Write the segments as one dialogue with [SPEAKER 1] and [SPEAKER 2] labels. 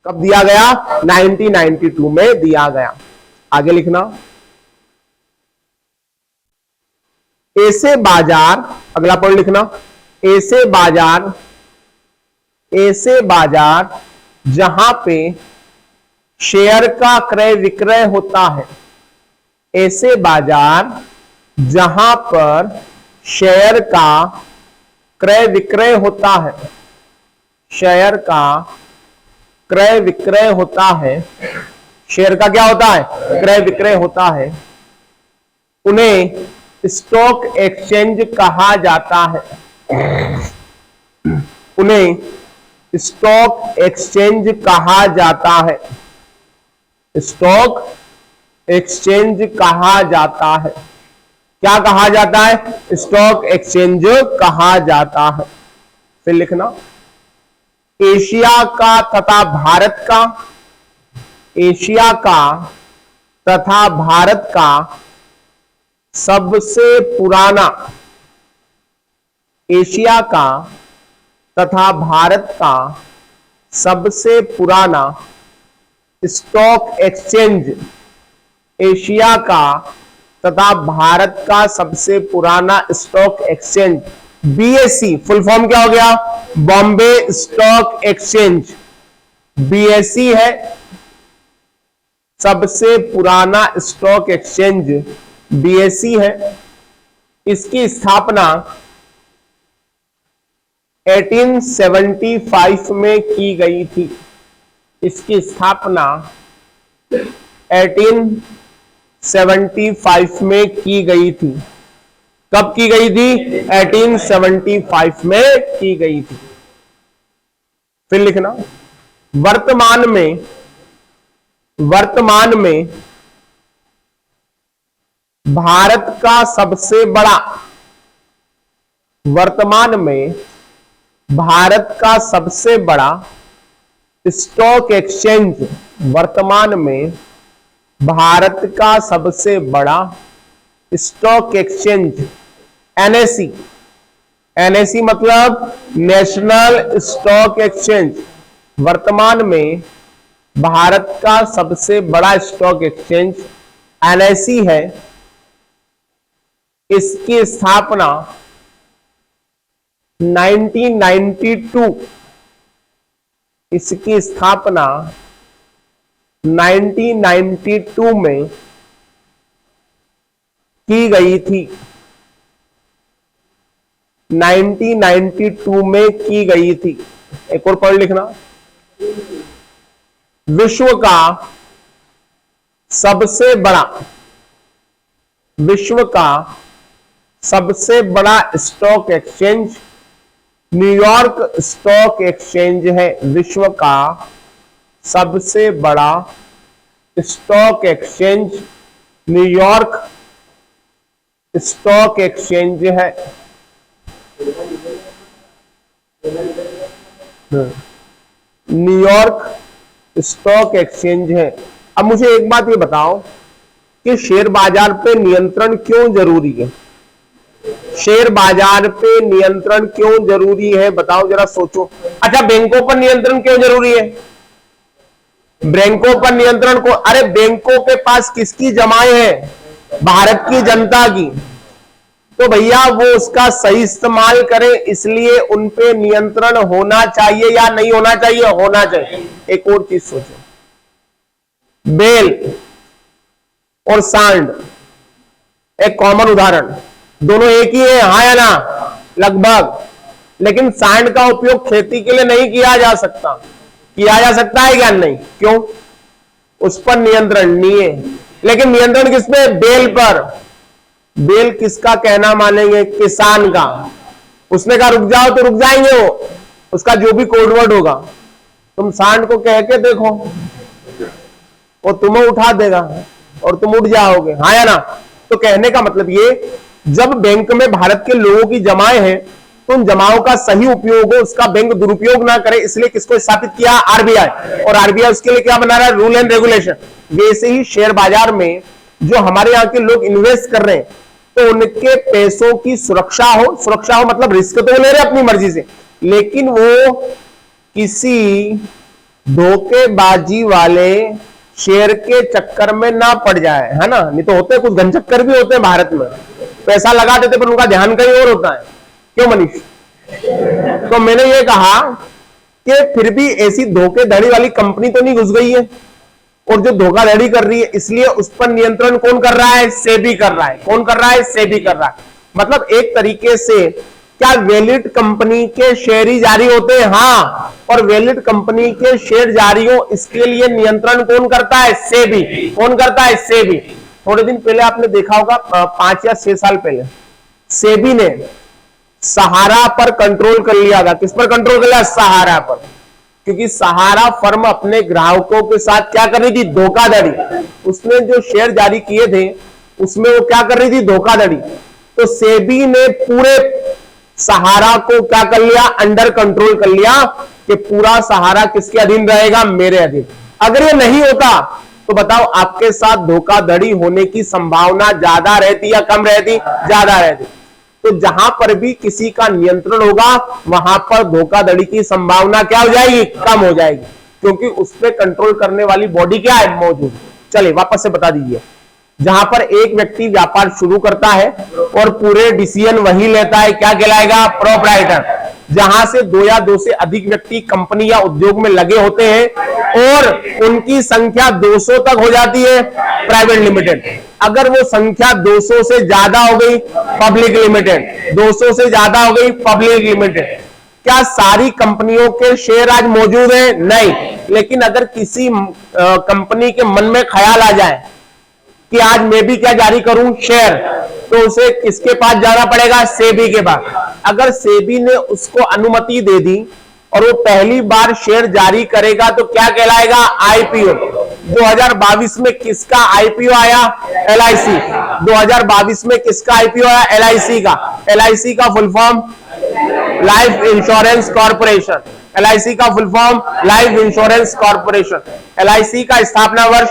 [SPEAKER 1] कब दिया गया? 1992 में दिया गया। आगे लिखना, ऐसे बाजार, अगला पॉइंट लिखना, ऐसे बाजार जहां पे शेयर का क्रय विक्रय होता है, ऐसे बाजार जहां पर शेयर का क्रय विक्रय होता है, शेयर का क्रय विक्रय होता है, शेयर का क्या होता है? क्रय विक्रय होता है, उन्हें स्टॉक एक्सचेंज कहा जाता है, उन्हें स्टॉक एक्सचेंज कहा जाता है, स्टॉक एक्सचेंज कहा जाता है। क्या कहा जाता है? स्टॉक एक्सचेंज कहा जाता है। फिर लिखना, एशिया का तथा भारत का, एशिया का तथा भारत का सबसे पुराना, एशिया का तथा भारत का सबसे पुराना स्टॉक एक्सचेंज, एशिया का तथा भारत का सबसे पुराना stock exchange, BSE, full form क्या हो गया? बॉम्बे स्टॉक एक्सचेंज, बीएसई है सबसे पुराना स्टॉक एक्सचेंज, बीएसई है। इसकी स्थापना 1875 में की गई थी, इसकी स्थापना 1875 में की गई थी। कब की गई थी? 1875 में की गई थी। फिर लिखना, वर्तमान में भारत का सबसे बड़ा, वर्तमान में भारत का सबसे बड़ा स्टॉक एक्सचेंज, वर्तमान में भारत का सबसे बड़ा स्टॉक एक्सचेंज, एनएसई, एनएसई मतलब नेशनल स्टॉक एक्सचेंज, वर्तमान में भारत का सबसे बड़ा स्टॉक एक्सचेंज एनएसई है। इसकी स्थापना 1992, इसकी स्थापना 1992 में की गई थी, 1992 में की gई थी। एक और पॉइंट लिखना, विश्व का सबसे बड़ा, विश्व का सबसे बड़ा stock exchange New York stock exchange है, विश्व का सबसे बड़ा stock exchange New York stock exchange है। न्यूयॉर्क स्टॉक एक्सचेंज है। अब मुझे एक बात ये बताओ कि शेयर बाजार पे नियंत्रण क्यों जरूरी है? शेयर बाजार पे नियंत्रण क्यों जरूरी है? बताओ जरा, सोचो। अच्छा, बैंकों पर नियंत्रण क्यों जरूरी है? बैंकों पर नियंत्रण को, अरे बैंकों के पास किसकी जमाएं हैं? भारत की जनता की। तो भैया वो उसका सही इस्तेमाल करें, इसलिए उन पे नियंत्रण होना चाहिए या नहीं होना चाहिए? होना चाहिए। एक और चीज सोचो, बेल और सांड एक कॉमन उदाहरण, दोनों एक ही है, हाँ या ना? लगभग। लेकिन सांड का उपयोग खेती के लिए नहीं किया जा सकता। किया जा सकता है क्या? नहीं। क्यों? उस पर नियंत्रण नहीं है। लेकिन नियंत्रण किस पे? बेल पर। बेल किसका कहना मानेंगे? किसान का। उसने कहा रुक जाओ तो रुक जाएंगे वो, उसका जो भी कोडवर्ड होगा। तुम सांड को कह के देखो, वो तुम्हें उठा देगा और तुम उठ जाओगे, हाँ या ना? तो कहने का मतलब ये, जब बैंक में भारत के लोगों की जमाएं हैं तो उन जमाओं का सही उपयोग हो, उसका बैंक दुरुपयोग ना करे, इसलिए किसको स्थापित किया? आरबीआई। और आरबीआई उसके लिए क्या बना रहा है? Rule and regulation. वैसे ही शेयर बाजार में जो हमारे यहाँ के लोग इन्वेस्ट कर रहे हैं, तो उनके पैसों की सुरक्षा हो। सुरक्षा हो मतलब रिस्क तो ले रहे अपनी मर्जी से, लेकिन वो किसी धोखेबाजी वाले शेयर के चक्कर में ना पड़ जाए, है ना। नहीं तो होते कुछ घन चक्कर भी होते हैं भारत में, पैसा लगा देते पर उनका ध्यान कहीं और होता है। क्यों मनीष? तो मैंने ये कहा कि फिर भी ऐसी धोखेधड़ी वाली कंपनी तो नहीं घुस गई है, और जो धोखाधड़ी कर रही है इसलिए उस पर नियंत्रण कौन कर रहा है? सेबी कर रहा है। कौन कर रहा है? सेबी कर रहा है। मतलब एक तरीके से क्या वैलिड कंपनी के शेयर ही जारी होते हैं? हाँ। और वैलिड कंपनी के शेयर जारी हो इसके लिए नियंत्रण कौन करता है? सेबी। कौन करता है? सेबी। थोड़े दिन पहले आपने देखा होगा, 5 या 6 साल पहले सेबी ने सहारा पर कंट्रोल कर लिया था। किस पर कंट्रोल कर लिया? सहारा पर। क्योंकि सहारा फर्म अपने ग्राहकों के साथ क्या कर रही थी? धोखाधड़ी। उसने जो शेयर जारी किए थे उसमें वो क्या कर रही थी? धोखाधड़ी। तो सेबी ने पूरे सहारा को क्या कर लिया? अंडर कंट्रोल कर लिया कि पूरा सहारा किसके अधीन रहेगा? मेरे अधीन। अगर ये नहीं होता तो बताओ आपके साथ धोखाधड़ी होने की संभावना ज्यादा रहती या कम रहती? ज्यादा रहती। तो जहां पर भी किसी का नियंत्रण होगा वहां पर धोखाधड़ी की संभावना क्या हो जाएगी? कम हो जाएगी, क्योंकि उस पर कंट्रोल करने वाली बॉडी क्या है? मौजूद। चलिए वापस से बता दीजिए। जहां पर एक व्यक्ति व्यापार शुरू करता है और पूरे डिसीजन वही लेता है, क्या कहलाएगा? प्रोप्राइटर। जहां से 2 या 2 से अधिक व्यक्ति कंपनी या उद्योग में लगे होते हैं और उनकी संख्या 200 तक हो जाती है, प्राइवेट लिमिटेड। अगर वो संख्या 200 से ज्यादा हो गई, पब्लिक लिमिटेड। 200 से ज्यादा हो गई, पब्लिक लिमिटेड। क्या सारी कंपनियों के शेयर आज मौजूद हैं? नहीं। लेकिन अगर किसी कंपनी के मन में ख्याल आ जाए कि आज मैं भी क्या जारी करूं? शेयर, तो उसे किसके पास जाना पड़ेगा? सेबी के पास। अगर सेबी ने उसको अनुमति दे दी और वो पहली बार शेयर जारी करेगा तो क्या कहलाएगा? आईपीओ। 2022 में किसका आईपीओ आया? एलआईसी। 2022 में किसका आईपीओ आया? एलआईसी का। एलआईसी का full form life insurance corporation. LIC का full form life insurance corporation. LIC का स्थापना वर्ष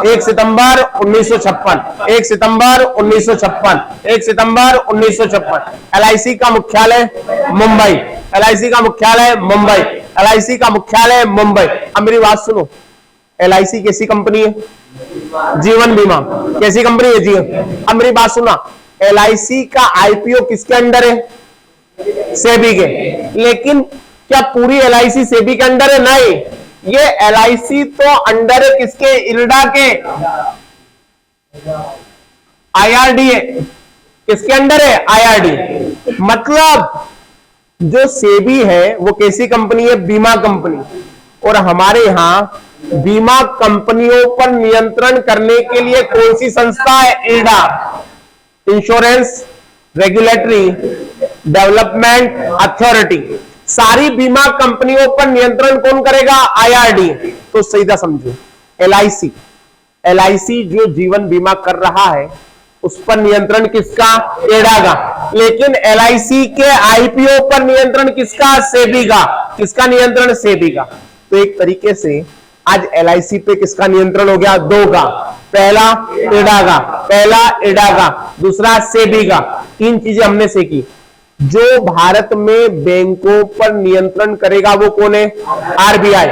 [SPEAKER 1] 1 सितंबर 1956। 1 सितंबर 1956। 1 सितंबर 1956। एलआईसी का मुख्यालय मुंबई। एलआईसी का मुख्यालय मुंबई। एलआईसी का मुख्यालय मुंबई। अब मेरी बात सुनो, एलआईसी कैसी कंपनी है? जीवन बीमा। कैसी कंपनी है? जीवन। अब मेरी बात सुना, एलआईसी का आईपीओ किसके अंडर है? सेबी के। लेकिन क्या पूरी एलआईसी सेबी के अंडर है? नहीं। ये एलआईसी तो अंडर है किसके? इल्डा के, आईआरडीए। किसके अंडर है? आईआरडीए। मतलब जो सेबी है वो कैसी कंपनी है? बीमा कंपनी। और हमारे यहां बीमा कंपनियों पर नियंत्रण करने के लिए कौन सी संस्था है? इल्डा, इंश्योरेंस रेगुलेटरी डेवलपमेंट अथॉरिटी। सारी बीमा कंपनियों पर नियंत्रण कौन करेगा? आईआरडी। तो सीधा समझो, एलआईसी, एलआईसी जो जीवन बीमा कर रहा है उस पर नियंत्रण किसका? इल्डा का। लेकिन एलआईसी के आईपीओ पर नियंत्रण किसका? सेबी का। किसका नियंत्रण? सेबी का। तो एक तरीके से आज एलआईसी पे किसका नियंत्रण हो गया? 2 का। पहला इल्डा का, पहला इल्डा का, दूसरा सेबी का। 3 चीजें हमने सीखी। जो भारत में बैंकों पर नियंत्रण करेगा वो कौन है? आरबीआई।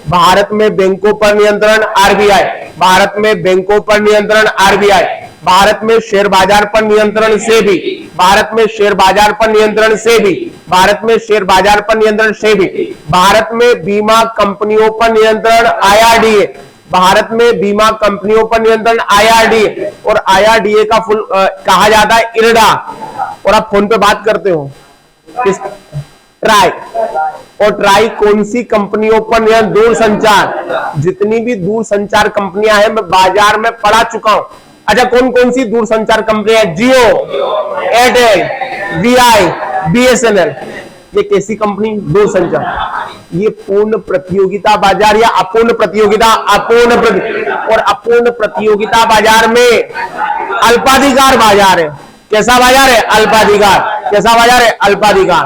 [SPEAKER 1] भारत में बैंकों पर नियंत्रण आरबीआई। भारत में बैंकों पर नियंत्रण आरबीआई। भारत में शेयर बाजार पर नियंत्रण सेबी। भारत में शेयर बाजार पर नियंत्रण सेबी। भारत में शेयर बाजार पर नियंत्रण सेबी। भारत में बीमा कंपनियों पर नियंत्रण आईआरडीए। भारत में बीमा कंपनियों पर नियंत्रण आईआरडीए। और आईआरडीए का फुल कहा जाता है इल्डा। और आप फोन पे बात करते हो किस? ट्राई। और ट्राई कौन सी कंपनियों पर नियंत्रण? दूरसंचार। जितनी भी दूरसंचार कंपनियां हैं मैं बाजार में पढ़ा चुका हूं। अच्छा, कौन कौन सी दूरसंचार कंपनियां? जियो, एयरटेल, वीआई, बीएसएनएल। ये कैसी कंपनी? दूरसंचार। ये पूर्ण प्रतियोगिता बाजार या अपूर्ण प्रतियोगिता? अपूर्ण प्रतियोगिता। और अपूर्ण प्रतियोगिता बाजार में अल्पाधिकार बाजार है। कैसा बाजार है? अल्पाधिकार। कैसा बाजार है? अल्पाधिकार।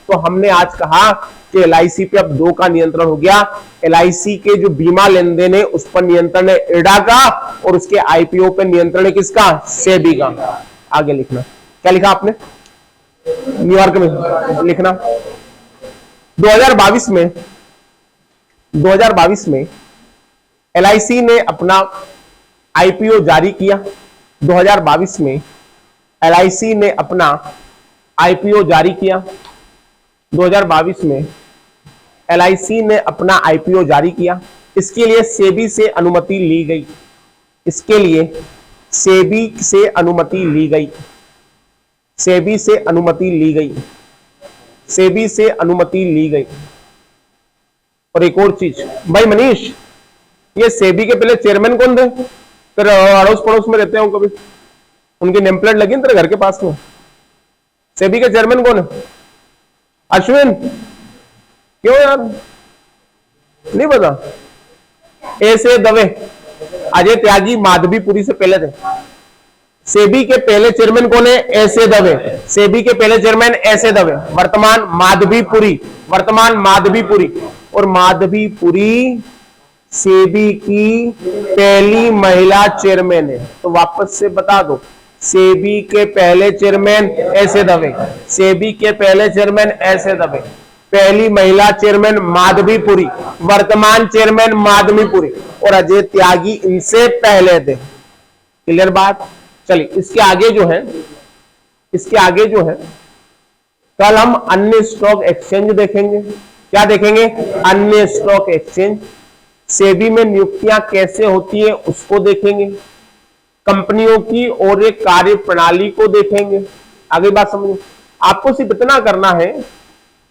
[SPEAKER 1] तो हमने आज कहा कि एलआईसी पे अब 2 का नियंत्रण हो गया। एलआईसी के जो बीमा लेन देन है उस पर नियंत्रण है इल्डा का, और उसके आईपीओ पे नियंत्रण है किसका? सेबी का। आगे लिखना, क्या लिखा आपने? न्यूयॉर्क में लिखना। 2022 में 2022 में LIC ने अपना IPO जारी किया। 2022 में LIC ने अपना IPO जारी किया। 2022 में LIC ने अपना IPO जारी किया। इसके लिए सेबी से अनुमति ली गई। इसके लिए सेबी से अनुमति ली गई। सेबी से अनुमति ली गई। सेबी से अनुमति ली गई। और एक और चीज, भाई मनीष, ये सेबी के पहले चेयरमैन कौन थे? तेरे अड़ोस पड़ोस में रहते हो कभी, उनकी नेम प्लेट लगी तेरे घर के पास में? सेबी के चेयरमैन कौन है? अश्विन। क्यों यार नहीं पता? ऐसे दवे, अजय त्यागी माधवीपुरी से पहले थे। सेबी के पहले चेयरमैन कौन है? ऐसे दवे। सेबी के पहले चेयरमैन ऐसे दवे, वर्तमान माधवीपुरी। वर्तमान माधवीपुरी। और माधवीपुरी सेबी की पहली महिला चेयरमैन है। तो वापस से बता दो, सेबी के पहले चेयरमैन ऐसे दवे। सेबी के पहले चेयरमैन ऐसे दवे, पहली महिला चेयरमैन माधवीपुरी, वर्तमान चेयरमैन माधवीपुरी, और अजय त्यागी इनसे पहले थे। क्लियर बात? चलिए इसके आगे जो है, इसके आगे जो है, कल हम अन्य स्टॉक एक्सचेंज देखेंगे। क्या देखेंगे? अन्य स्टॉक एक्सचेंज। सेबी में नियुक्तियां कैसे होती है उसको देखेंगे। कंपनियों की और एक कार्य प्रणाली को देखेंगे। आगे बात समझो। आपको सिर्फ इतना करना है,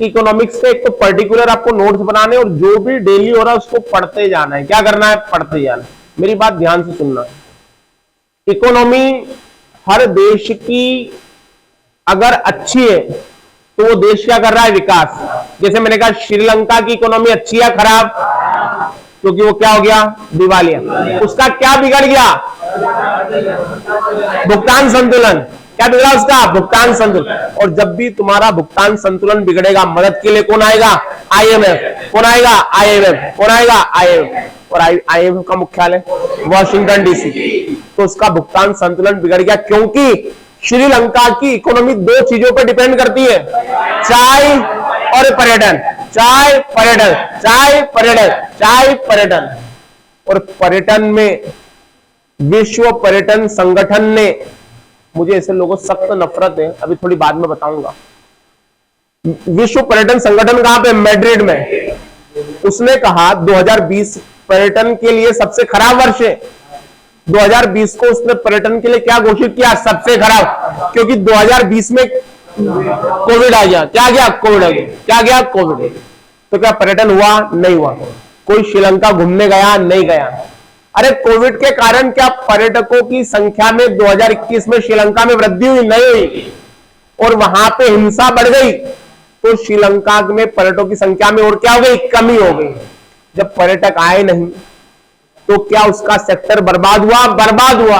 [SPEAKER 1] इकोनॉमिक्स के एक तो पर्टिकुलर आपको नोट्स बनाने, और जो भी डेली हो रहा है उसको पढ़ते जाना है। क्या करना है? पढ़ते जाना है। मेरी बात ध्यान से सुनना। इकोनॉमी हर देश की अगर अच्छी है तो वो देश क्या कर रहा है? विकास। जैसे मैंने कहा श्रीलंका की इकोनॉमी अच्छी है खराब? क्योंकि वो क्या हो गया? दिवालिया। उसका क्या बिगड़ गया? भुगतान संतुलन। क्या बिगड़ा उसका? भुगतान संतुलन। और जब भी तुम्हारा भुगतान संतुलन बिगड़ेगा, मदद के लिए कौन आएगा? IMF। कौन आएगा? IMF। कौन आएगा? IMF। और IMF का मुख्यालय वॉशिंगटन DC। तो उसका भुगतान संतुलन बिगड़ गया, क्योंकि श्रीलंका की इकोनॉमी दो चीजों पर डिपेंड करती है, चाय और पर्यटन। चाय पर्यटन, चाय पर्यटन, चाय पर्यटन। और पर्यटन में विश्व पर्यटन संगठन ने, मुझे ऐसे लोगों से सख्त नफरत है, अभी थोड़ी बाद में बताऊंगा। विश्व पर्यटन संगठन कहां पे? मैड्रिड में। उसने कहा 2020 पर्यटन के लिए सबसे खराब वर्ष है। 2020 को उसने पर्यटन के लिए क्या घोषित किया? सबसे खराब। क्योंकि 2020 में कोविड आ गया। क्या गया? कोविड आ गया। क्या गया? कोविड। तो क्या पर्यटन हुआ? नहीं हुआ। कोई श्रीलंका घूमने गया? नहीं गया। अरे कोविड के कारण क्या पर्यटकों की संख्या में 2021 में श्रीलंका में वृद्धि हुई? नहीं हुई। और वहां पे हिंसा बढ़ गई, तो श्रीलंका में पर्यटकों की संख्या में और क्या हो गई? कमी हो गई। जब पर्यटक आए नहीं तो क्या उसका सेक्टर बर्बाद हुआ? बर्बाद हुआ।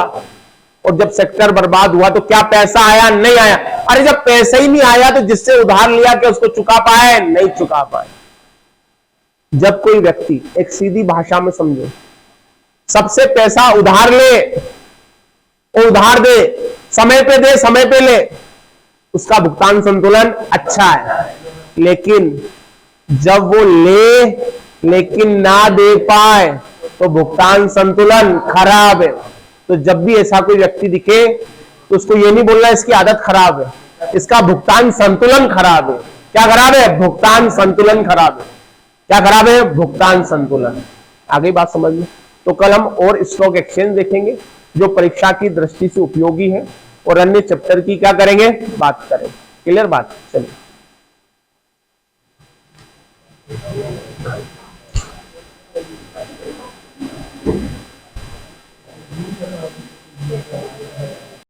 [SPEAKER 1] और जब सेक्टर बर्बाद हुआ तो क्या पैसा आया? नहीं आया। अरे जब पैसा ही नहीं आया तो जिससे उधार लिया क्या उसको चुका पाए? नहीं चुका पाए। जब कोई व्यक्ति, एक सीधी भाषा में समझो, सबसे पैसा उधार ले और उधार दे, समय पे दे, समय पे ले, उसका भुगतान संतुलन अच्छा है। लेकिन जब वो ले लेकिन ना दे पाए तो भुगतान संतुलन खराब है। तो जब भी ऐसा कोई व्यक्ति दिखे तो उसको ये नहीं बोलना इसकी आदत खराब है, इसका भुगतान संतुलन खराब है। क्या खराब है? भुगतान संतुलन खराब है। क्या खराब है? भुगतान संतुलन। आगे बात समझ में। तो कल हम और स्टॉक एक्सचेंज देखेंगे जो परीक्षा की दृष्टि से उपयोगी है, और अन्य चैप्टर की क्या करेंगे? बात करेंगे। क्लियर बात? चलिए।